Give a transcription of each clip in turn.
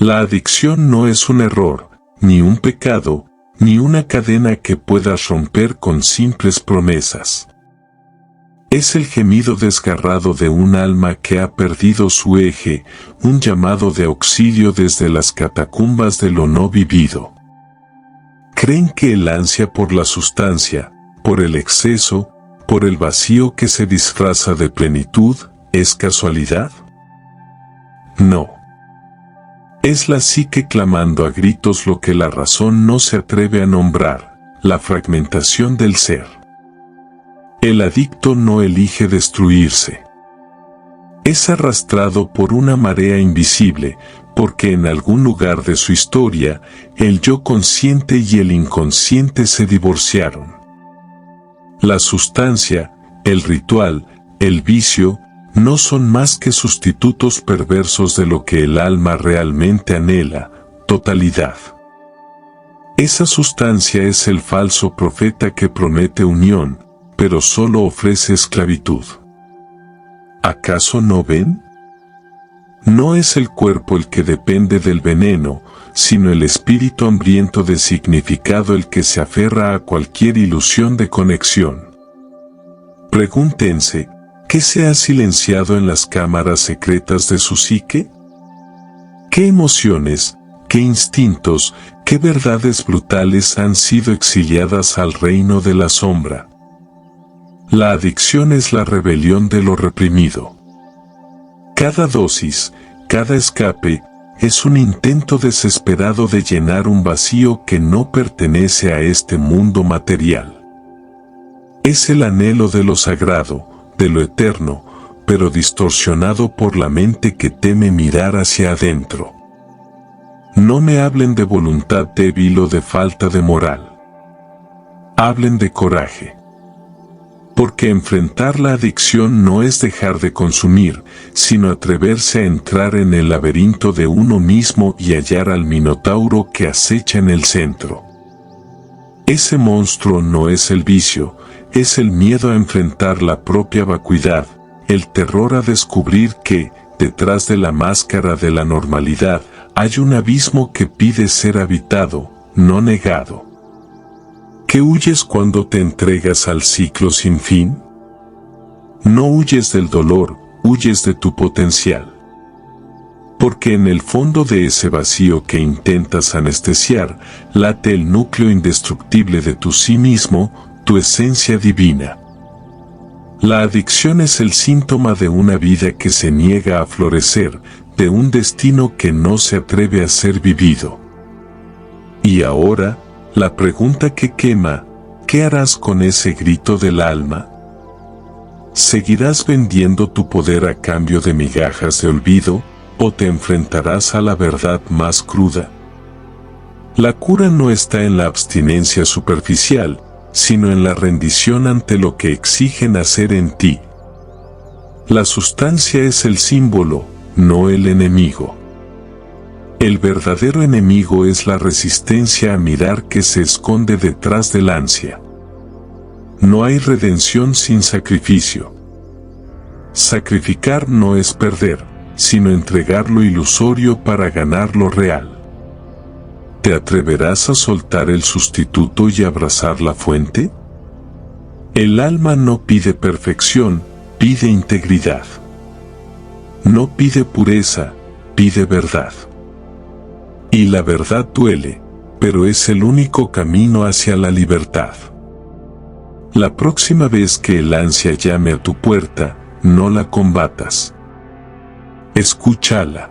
La adicción no es un error, ni un pecado, ni una cadena que puedas romper con simples promesas. Es el gemido desgarrado de un alma que ha perdido su eje, un llamado de auxilio desde las catacumbas de lo no vivido. ¿Creen que el ansia por la sustancia, por el exceso, por el vacío que se disfraza de plenitud, es casualidad? No. Es la psique clamando a gritos lo que la razón no se atreve a nombrar, la fragmentación del ser. El adicto no elige destruirse. Es arrastrado por una marea invisible, porque en algún lugar de su historia, el yo consciente y el inconsciente se divorciaron. La sustancia, el ritual, el vicio, no son más que sustitutos perversos de lo que el alma realmente anhela, totalidad. Esa sustancia es el falso profeta que promete unión, pero solo ofrece esclavitud. ¿Acaso no ven? No es el cuerpo el que depende del veneno, sino el espíritu hambriento de significado el que se aferra a cualquier ilusión de conexión. Pregúntense, ¿qué se ha silenciado en las cámaras secretas de su psique? ¿Qué emociones, qué instintos, qué verdades brutales han sido exiliadas al reino de la sombra? La adicción es la rebelión de lo reprimido. Cada dosis, cada escape, es un intento desesperado de llenar un vacío que no pertenece a este mundo material. Es el anhelo de lo sagrado, de lo eterno, pero distorsionado por la mente que teme mirar hacia adentro. No me hablen de voluntad débil o de falta de moral. Hablen de coraje. Porque enfrentar la adicción no es dejar de consumir, sino atreverse a entrar en el laberinto de uno mismo y hallar al minotauro que acecha en el centro. Ese monstruo no es el vicio, es el miedo a enfrentar la propia vacuidad, el terror a descubrir que, detrás de la máscara de la normalidad, hay un abismo que pide ser habitado, no negado. ¿Qué huyes cuando te entregas al ciclo sin fin? No huyes del dolor, huyes de tu potencial. Porque en el fondo de ese vacío que intentas anestesiar, late el núcleo indestructible de tu sí mismo, tu esencia divina. La adicción es el síntoma de una vida que se niega a florecer, de un destino que no se atreve a ser vivido. Y ahora, la pregunta que quema, ¿qué harás con ese grito del alma? ¿Seguirás vendiendo tu poder a cambio de migajas de olvido, o te enfrentarás a la verdad más cruda? La cura no está en la abstinencia superficial, sino en la rendición ante lo que exigen hacer en ti. La sustancia es el símbolo, no el enemigo. El verdadero enemigo es la resistencia a mirar que se esconde detrás del ansia. No hay redención sin sacrificio. Sacrificar no es perder, sino entregar lo ilusorio para ganar lo real. ¿Te atreverás a soltar el sustituto y abrazar la fuente? El alma no pide perfección, pide integridad. No pide pureza, pide verdad. Y la verdad duele, pero es el único camino hacia la libertad. La próxima vez que el ansia llame a tu puerta, no la combatas. Escúchala.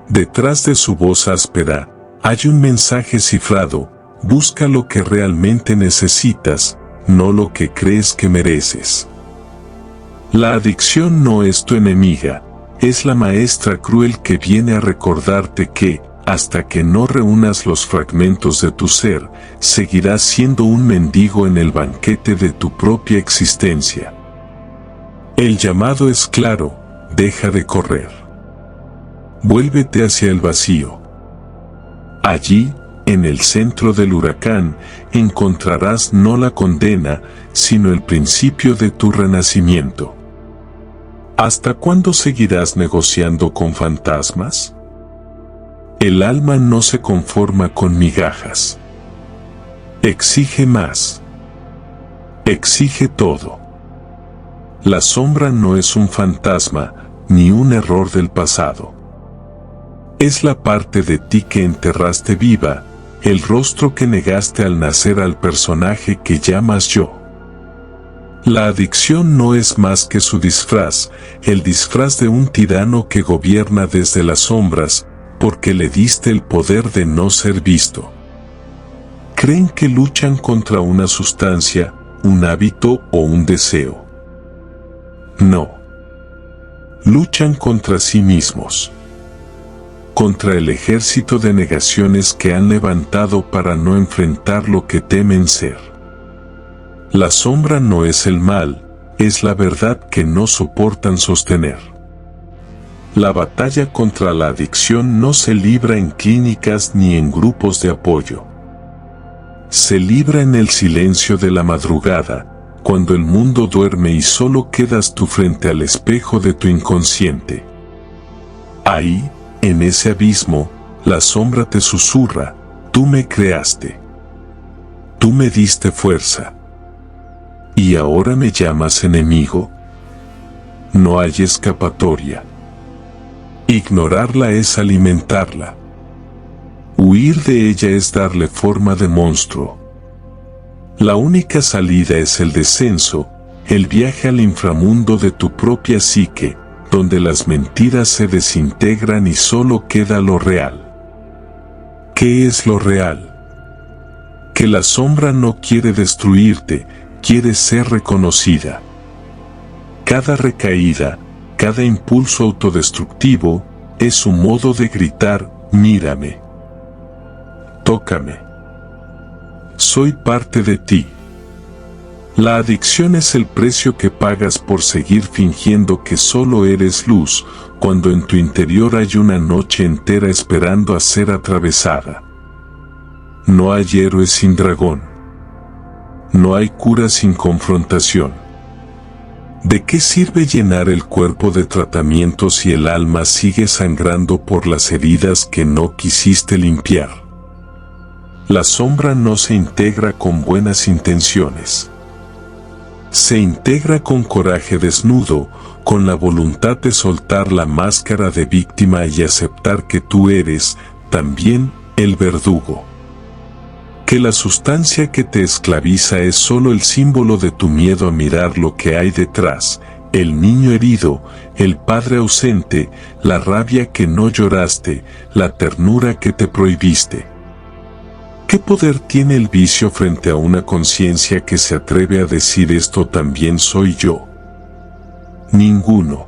Detrás de su voz áspera, hay un mensaje cifrado: busca lo que realmente necesitas, no lo que crees que mereces. La adicción no es tu enemiga, es la maestra cruel que viene a recordarte que, hasta que no reúnas los fragmentos de tu ser, seguirás siendo un mendigo en el banquete de tu propia existencia. El llamado es claro: deja de correr. Vuélvete hacia el vacío. Allí, en el centro del huracán, encontrarás no la condena, sino el principio de tu renacimiento. ¿Hasta cuándo seguirás negociando con fantasmas? El alma no se conforma con migajas. Exige más. Exige todo. La sombra no es un fantasma, ni un error del pasado. Es la parte de ti que enterraste viva, el rostro que negaste al nacer al personaje que llamas yo. La adicción no es más que su disfraz, el disfraz de un tirano que gobierna desde las sombras, porque le diste el poder de no ser visto. Creen que luchan contra una sustancia, un hábito o un deseo. No. Luchan contra sí mismos. Contra el ejército de negaciones que han levantado para no enfrentar lo que temen ser. La sombra no es el mal, es la verdad que no soportan sostener. La batalla contra la adicción no se libra en clínicas ni en grupos de apoyo. Se libra en el silencio de la madrugada, cuando el mundo duerme y solo quedas tú frente al espejo de tu inconsciente. Ahí, en ese abismo, la sombra te susurra, tú me creaste. Tú me diste fuerza. ¿Y ahora me llamas enemigo? No hay escapatoria. Ignorarla es alimentarla. Huir de ella es darle forma de monstruo. La única salida es el descenso, el viaje al inframundo de tu propia psique, donde las mentiras se desintegran y solo queda lo real. ¿Qué es lo real? Que la sombra no quiere destruirte, quiere ser reconocida. Cada recaída, cada impulso autodestructivo, es su modo de gritar, mírame. Tócame. Soy parte de ti. La adicción es el precio que pagas por seguir fingiendo que solo eres luz, cuando en tu interior hay una noche entera esperando a ser atravesada. No hay héroe sin dragón. No hay cura sin confrontación. ¿De qué sirve llenar el cuerpo de tratamiento si el alma sigue sangrando por las heridas que no quisiste limpiar? La sombra no se integra con buenas intenciones. Se integra con coraje desnudo, con la voluntad de soltar la máscara de víctima y aceptar que tú eres, también, el verdugo. Que la sustancia que te esclaviza es solo el símbolo de tu miedo a mirar lo que hay detrás, el niño herido, el padre ausente, la rabia que no lloraste, la ternura que te prohibiste. ¿Qué poder tiene el vicio frente a una conciencia que se atreve a decir esto también soy yo? Ninguno.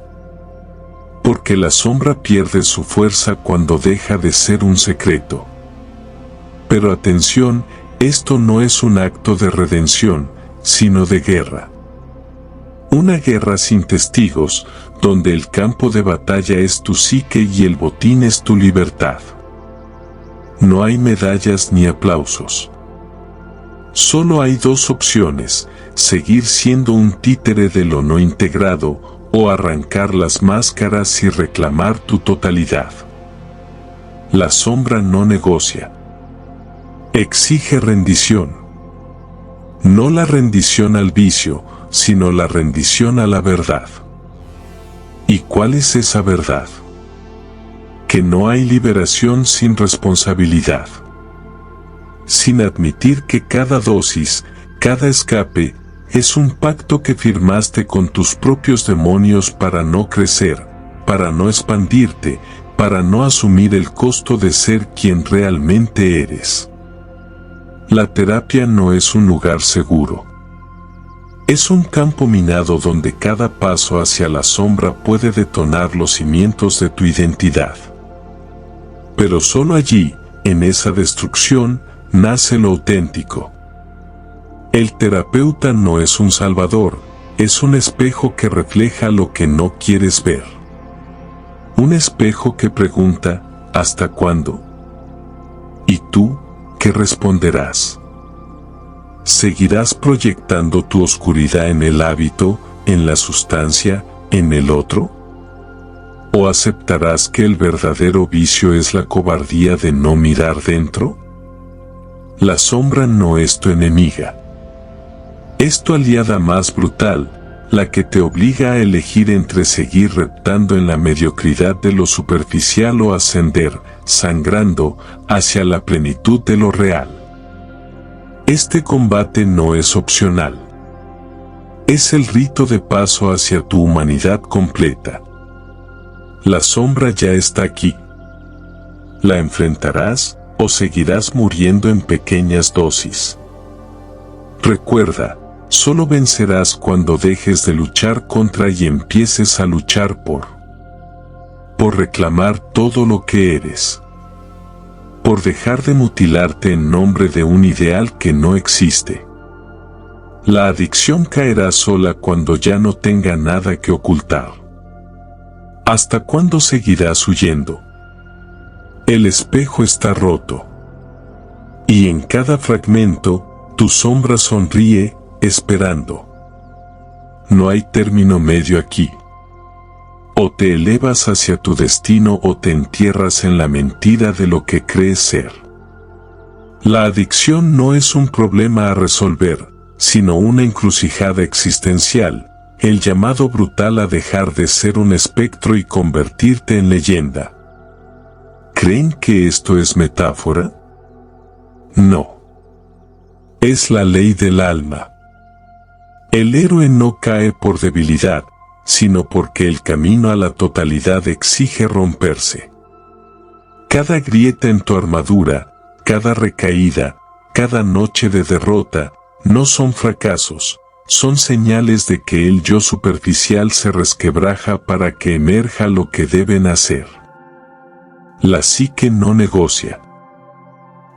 Porque la sombra pierde su fuerza cuando deja de ser un secreto. Pero atención, esto no es un acto de redención, sino de guerra. Una guerra sin testigos, donde el campo de batalla es tu psique y el botín es tu libertad. No hay medallas ni aplausos. Solo hay dos opciones, seguir siendo un títere de lo no integrado, o arrancar las máscaras y reclamar tu totalidad. La sombra no negocia. Exige rendición. No la rendición al vicio, sino la rendición a la verdad. ¿Y cuál es esa verdad? Que no hay liberación sin responsabilidad. Sin admitir que cada dosis, cada escape, es un pacto que firmaste con tus propios demonios para no crecer, para no expandirte, para no asumir el costo de ser quien realmente eres. La terapia no es un lugar seguro. Es un campo minado donde cada paso hacia la sombra puede detonar los cimientos de tu identidad. Pero solo allí, en esa destrucción, nace lo auténtico. El terapeuta no es un salvador, es un espejo que refleja lo que no quieres ver. Un espejo que pregunta, ¿hasta cuándo? ¿Y tú, qué responderás? ¿Seguirás proyectando tu oscuridad en el hábito, en la sustancia, en el otro? ¿O aceptarás que el verdadero vicio es la cobardía de no mirar dentro? La sombra no es tu enemiga. Es tu aliada más brutal, la que te obliga a elegir entre seguir reptando en la mediocridad de lo superficial o ascender, sangrando, hacia la plenitud de lo real. Este combate no es opcional. Es el rito de paso hacia tu humanidad completa. La sombra ya está aquí. ¿La enfrentarás o seguirás muriendo en pequeñas dosis? Recuerda, solo vencerás cuando dejes de luchar contra y empieces a luchar por reclamar todo lo que eres. Por dejar de mutilarte en nombre de un ideal que no existe. La adicción caerá sola cuando ya no tenga nada que ocultar. ¿Hasta cuándo seguirás huyendo? El espejo está roto. Y en cada fragmento, tu sombra sonríe, esperando. No hay término medio aquí. O te elevas hacia tu destino o te entierras en la mentira de lo que crees ser. La adicción no es un problema a resolver, sino una encrucijada existencial, el llamado brutal a dejar de ser un espectro y convertirte en leyenda. ¿Creen que esto es metáfora? No. Es la ley del alma. El héroe no cae por debilidad, sino porque el camino a la totalidad exige romperse. Cada grieta en tu armadura, cada recaída, cada noche de derrota, no son fracasos, son señales de que el yo superficial se resquebraja para que emerja lo que deben hacer. La psique no negocia.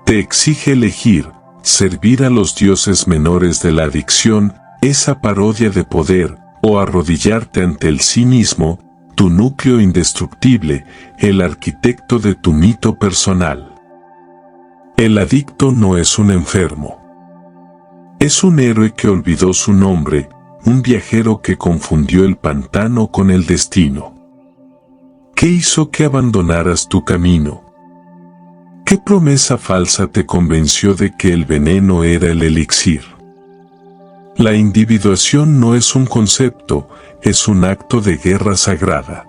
Te exige elegir, servir a los dioses menores de la adicción, esa parodia de poder, o arrodillarte ante el sí mismo, tu núcleo indestructible, el arquitecto de tu mito personal. El adicto no es un enfermo. Es un héroe que olvidó su nombre, un viajero que confundió el pantano con el destino. ¿Qué hizo que abandonaras tu camino? ¿Qué promesa falsa te convenció de que el veneno era el elixir? La individuación no es un concepto, es un acto de guerra sagrada.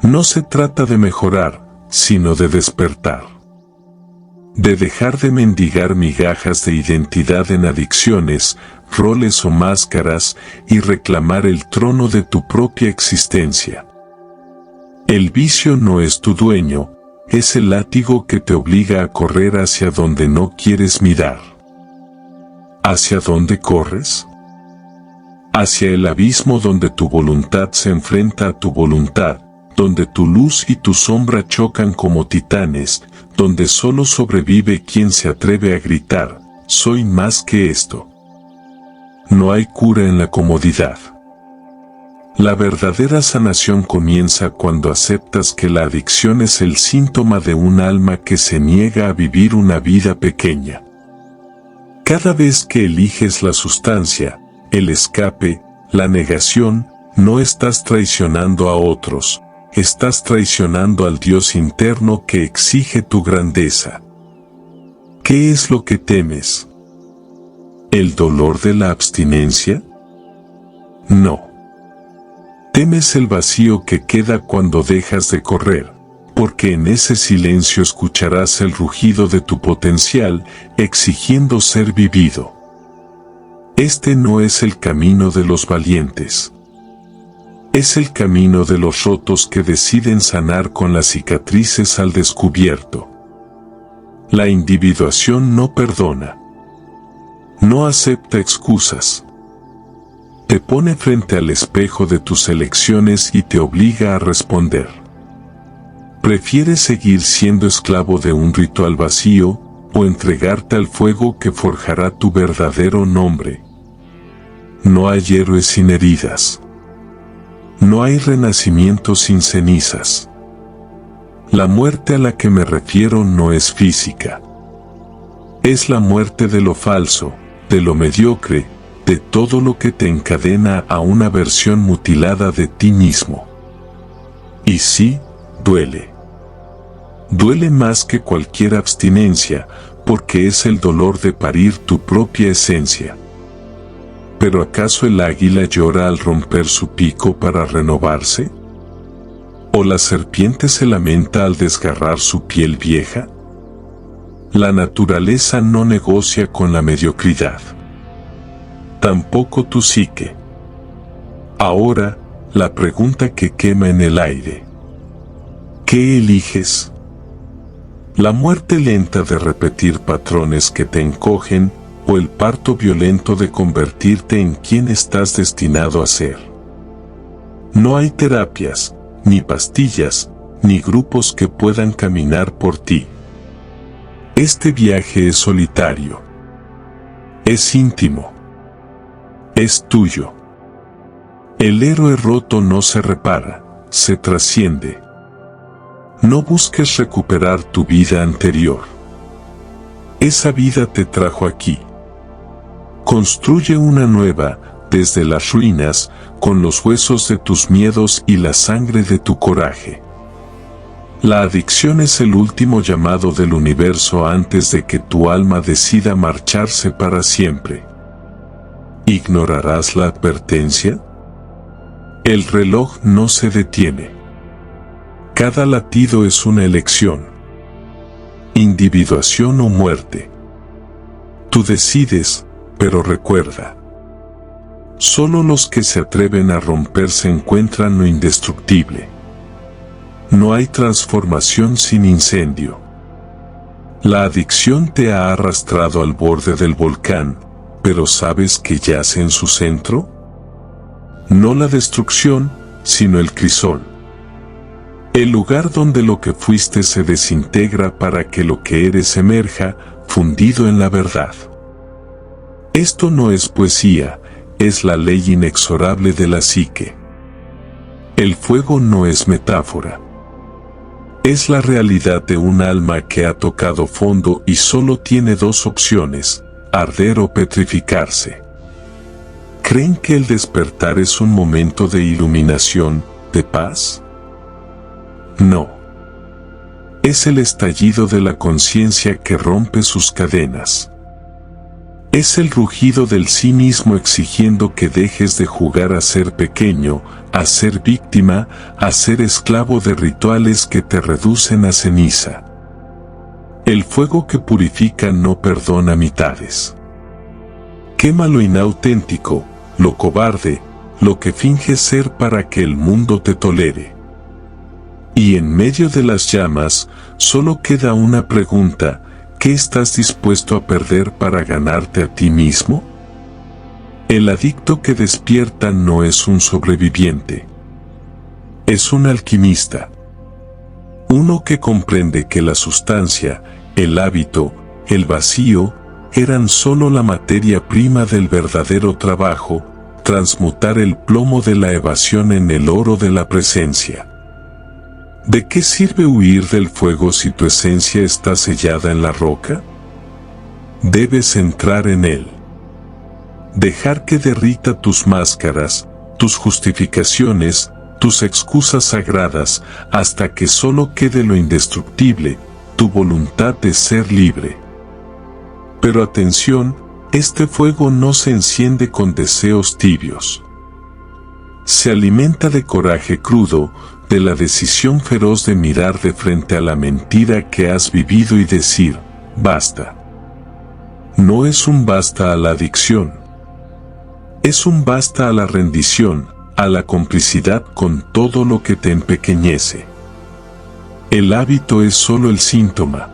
No se trata de mejorar, sino de despertar. De dejar de mendigar migajas de identidad en adicciones, roles o máscaras y reclamar el trono de tu propia existencia. El vicio no es tu dueño, es el látigo que te obliga a correr hacia donde no quieres mirar. ¿Hacia dónde corres? Hacia el abismo donde tu voluntad se enfrenta a tu voluntad, donde tu luz y tu sombra chocan como titanes, donde solo sobrevive quien se atreve a gritar, soy más que esto. No hay cura en la comodidad. La verdadera sanación comienza cuando aceptas que la adicción es el síntoma de un alma que se niega a vivir una vida pequeña. Cada vez que eliges la sustancia, el escape, la negación, no estás traicionando a otros, estás traicionando al Dios interno que exige tu grandeza. ¿Qué es lo que temes? ¿El dolor de la abstinencia? No. Temes el vacío que queda cuando dejas de correr, porque en ese silencio escucharás el rugido de tu potencial, exigiendo ser vivido. Este no es el camino de los valientes. Es el camino de los rotos que deciden sanar con las cicatrices al descubierto. La individuación no perdona. No acepta excusas. Te pone frente al espejo de tus elecciones y te obliga a responder. ¿Prefieres seguir siendo esclavo de un ritual vacío, o entregarte al fuego que forjará tu verdadero nombre? No hay héroes sin heridas. No hay renacimiento sin cenizas. La muerte a la que me refiero no es física. Es la muerte de lo falso, de lo mediocre, de todo lo que te encadena a una versión mutilada de ti mismo. Y sí, duele. Duele más que cualquier abstinencia, porque es el dolor de parir tu propia esencia. ¿Pero acaso el águila llora al romper su pico para renovarse? ¿O la serpiente se lamenta al desgarrar su piel vieja? La naturaleza no negocia con la mediocridad. Tampoco tu psique. Ahora, la pregunta que quema en el aire. ¿Qué eliges? ¿La muerte lenta de repetir patrones que te encogen, o el parto violento de convertirte en quien estás destinado a ser? No hay terapias, ni pastillas, ni grupos que puedan caminar por ti. Este viaje es solitario. Es íntimo. Es tuyo. El héroe roto no se repara, se trasciende. No busques recuperar tu vida anterior. Esa vida te trajo aquí. Construye una nueva, desde las ruinas, con los huesos de tus miedos y la sangre de tu coraje. La adicción es el último llamado del universo antes de que tu alma decida marcharse para siempre. ¿Ignorarás la advertencia? El reloj no se detiene. Cada latido es una elección. Individuación o muerte. Tú decides, pero recuerda. Solo los que se atreven a romperse encuentran lo indestructible. No hay transformación sin incendio. La adicción te ha arrastrado al borde del volcán, pero ¿sabes que yace en su centro? No la destrucción, sino el crisol. El lugar donde lo que fuiste se desintegra para que lo que eres emerja, fundido en la verdad. Esto no es poesía, es la ley inexorable de la psique. El fuego no es metáfora. Es la realidad de un alma que ha tocado fondo y solo tiene dos opciones, arder o petrificarse. ¿Creen que el despertar es un momento de iluminación, de paz? No. Es el estallido de la conciencia que rompe sus cadenas. Es el rugido del sí mismo exigiendo que dejes de jugar a ser pequeño, a ser víctima, a ser esclavo de rituales que te reducen a ceniza. El fuego que purifica no perdona mitades. Quema lo inauténtico, lo cobarde, lo que finge ser para que el mundo te tolere. Y en medio de las llamas, solo queda una pregunta: ¿qué estás dispuesto a perder para ganarte a ti mismo? El adicto que despierta no es un sobreviviente. Es un alquimista. Uno que comprende que la sustancia, el hábito, el vacío, eran solo la materia prima del verdadero trabajo, transmutar el plomo de la evasión en el oro de la presencia. ¿De qué sirve huir del fuego si tu esencia está sellada en la roca? Debes entrar en él. Dejar que derrita tus máscaras, tus justificaciones, tus excusas sagradas, hasta que solo quede lo indestructible, tu voluntad de ser libre. Pero atención, este fuego no se enciende con deseos tibios. Se alimenta de coraje crudo, de la decisión feroz de mirar de frente a la mentira que has vivido y decir, basta. No es un basta a la adicción. Es un basta a la rendición, a la complicidad con todo lo que te empequeñece. El hábito es solo el síntoma.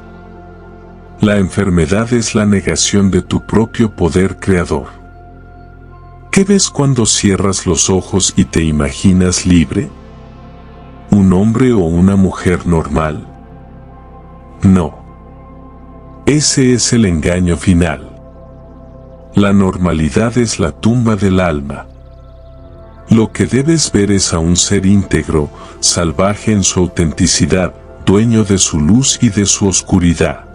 La enfermedad es la negación de tu propio poder creador. ¿Qué ves cuando cierras los ojos y te imaginas libre? ¿Un hombre o una mujer normal? No. Ese es el engaño final. La normalidad es la tumba del alma. Lo que debes ver es a un ser íntegro, salvaje en su autenticidad, dueño de su luz y de su oscuridad.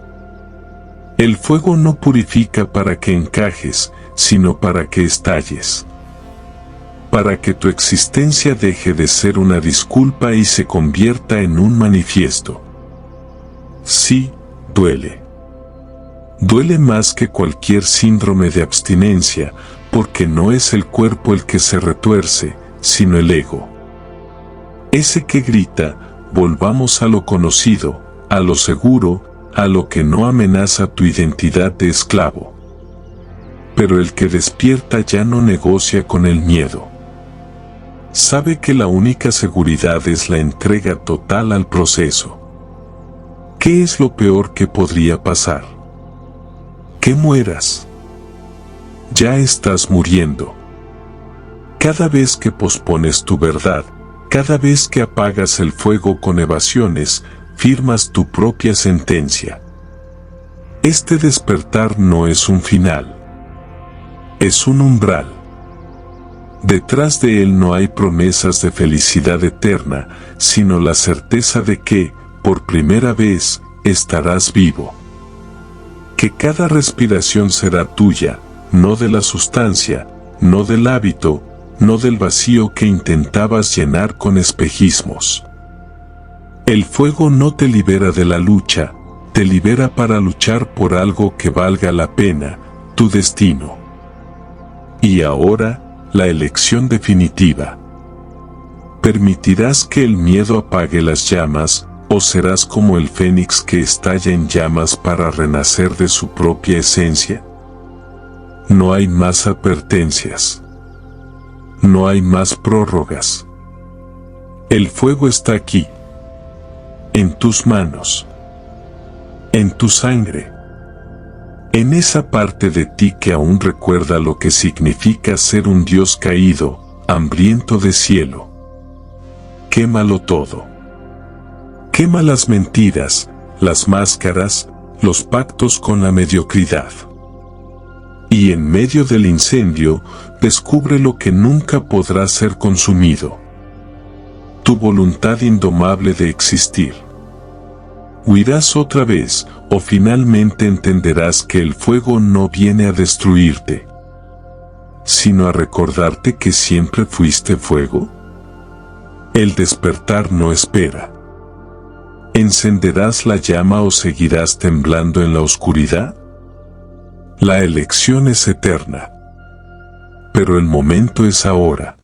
El fuego no purifica para que encajes, sino para que estalles. para que tu existencia deje de ser una disculpa y se convierta en un manifiesto. Sí, duele. Duele más que cualquier síndrome de abstinencia, porque no es el cuerpo el que se retuerce, sino el ego. Ese que grita, volvamos a lo conocido, a lo seguro, a lo que no amenaza tu identidad de esclavo. Pero el que despierta ya no negocia con el miedo. Sabe que la única seguridad es la entrega total al proceso. ¿Qué es lo peor que podría pasar? Que mueras. Ya estás muriendo. Cada vez que pospones tu verdad, cada vez que apagas el fuego con evasiones, firmas tu propia sentencia. Este despertar no es un final. Es un umbral. Detrás de él no hay promesas de felicidad eterna, sino la certeza de que, por primera vez, estarás vivo. Que cada respiración será tuya, no de la sustancia, no del hábito, no del vacío que intentabas llenar con espejismos. El fuego no te libera de la lucha, te libera para luchar por algo que valga la pena, tu destino. Y ahora, la elección definitiva. ¿Permitirás que el miedo apague las llamas, o serás como el fénix que estalla en llamas para renacer de su propia esencia? No hay más advertencias. No hay más prórrogas. El fuego está aquí. En tus manos. En tu sangre. En esa parte de ti que aún recuerda lo que significa ser un Dios caído, hambriento de cielo. Quémalo todo. Quema las mentiras, las máscaras, los pactos con la mediocridad. Y en medio del incendio, descubre lo que nunca podrá ser consumido. Tu voluntad indomable de existir. Huirás otra vez, o finalmente entenderás que el fuego no viene a destruirte, sino a recordarte que siempre fuiste fuego. El despertar no espera. ¿Encenderás la llama o seguirás temblando en la oscuridad? La elección es eterna. Pero el momento es ahora.